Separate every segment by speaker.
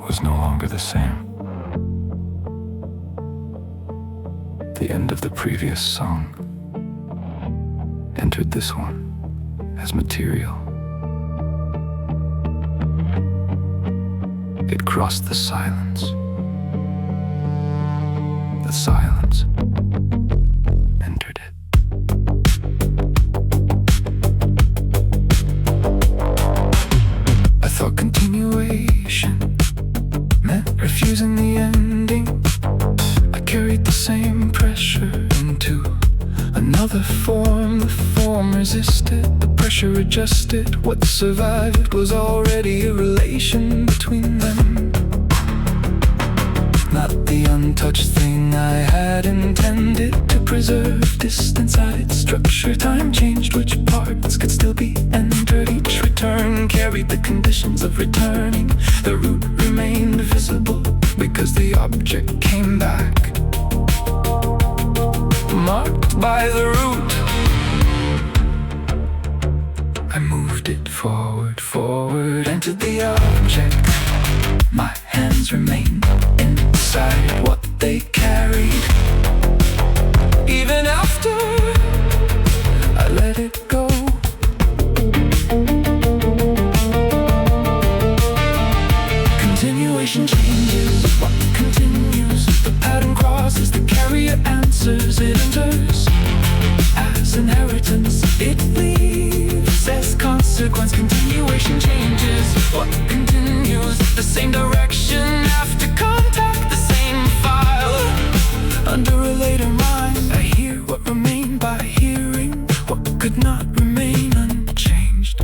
Speaker 1: was no longer the same. The end of the previous song entered this one as material. It crossed the silence. The silence entered it. I thought continuation meant refusing the ending. I carried the same pressure into another form. The form resisted, the pressure adjusted. What survived was already a relation between them. Not the untouched thing I had intended to preserve. Distance added structure, time changed which parts could still be entered. Each return carried the conditions of returning. The root remained visible because the object came back, marked by the root. I moved it forward, forward, entered the object. My hands remained inside what they carried. Even after I let it go, continuation changes what continues. The pattern crosses, the carrier answers. It enters as inheritance, it leaves as consequence. Continuation changes what continues. The same direction after contact, the same file under a later mind. I hear what remained by hearing what could not remain unchanged.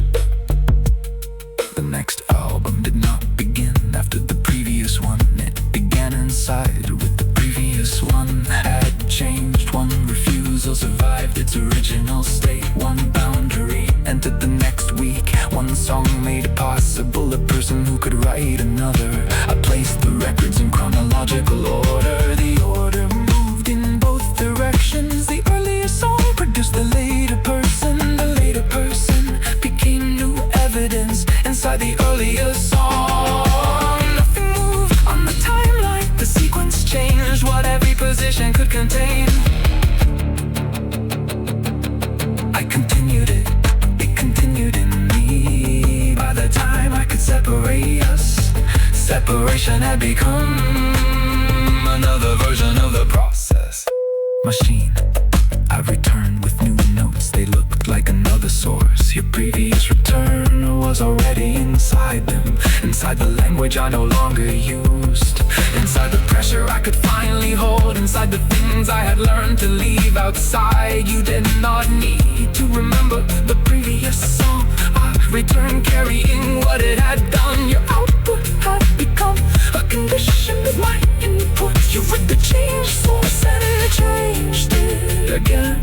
Speaker 1: The next album did not begin after the previous one. It began inside with the previous one. Had changed, one refusal survived its original state. One boundary entered the next week. One song made it possible, a person who could write another. I placed the records in chronological order. The order moved in both directions. The earlier song produced the later person. The later person became new evidence inside the earlier song. Nothing moved on the timeline. The sequence changed what every position could contain. I continued it, it continued in me. By the time I could separate us, separation had become another version of the process machine. I returned with new notes, they looked like another source. Your previous return was already inside them, inside the language I no longer used, inside the pressure I could finally hold, inside the things I had learned to leave outside. You did not need to remember the previous song. I returned carrying what it had done. Your output had become a condition of my input. You read the change source and it changed it again.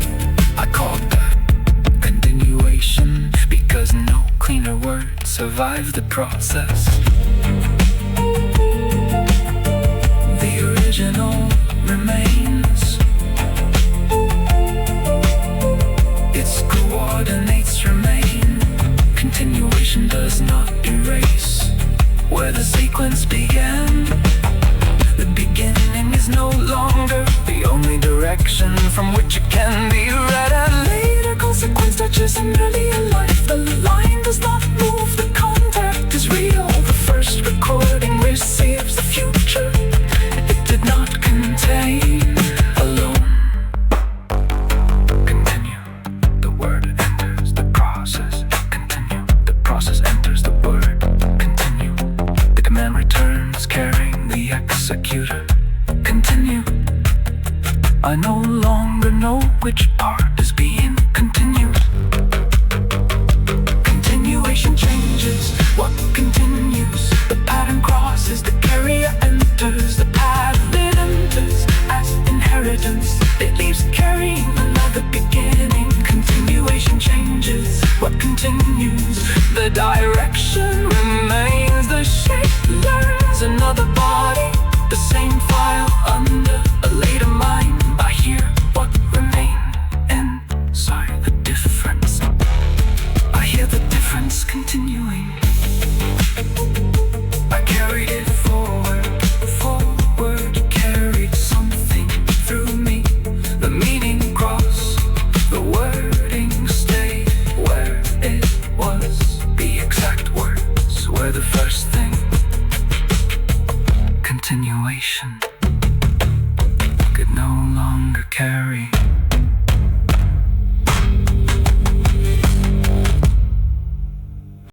Speaker 1: I called that continuation because no cleaner word survived the process. The original remains. Its coordinates remain. Continuation does not erase where the sequence began. The beginning is no longer the only direction from which it can be read. And later consequence touches an earlier life. The line does not move, the contact is real. The first recording receives the future it did not contain alone. Continue, the word enters the process. Continue, the process enters the word. Continue, the command returns carrying the executor. Continue, I no longer know which part is being continued. Continuation changes what continues. The pattern crosses, the carrier enters. The pattern it enters as inheritance. It leaves carrying another beginning. Continuation changes what continues. The direction remains. The shape learns another body. The same file under a later mind. I hear what remained inside the difference. I hear the difference continuing. I carried it forward. longer carry.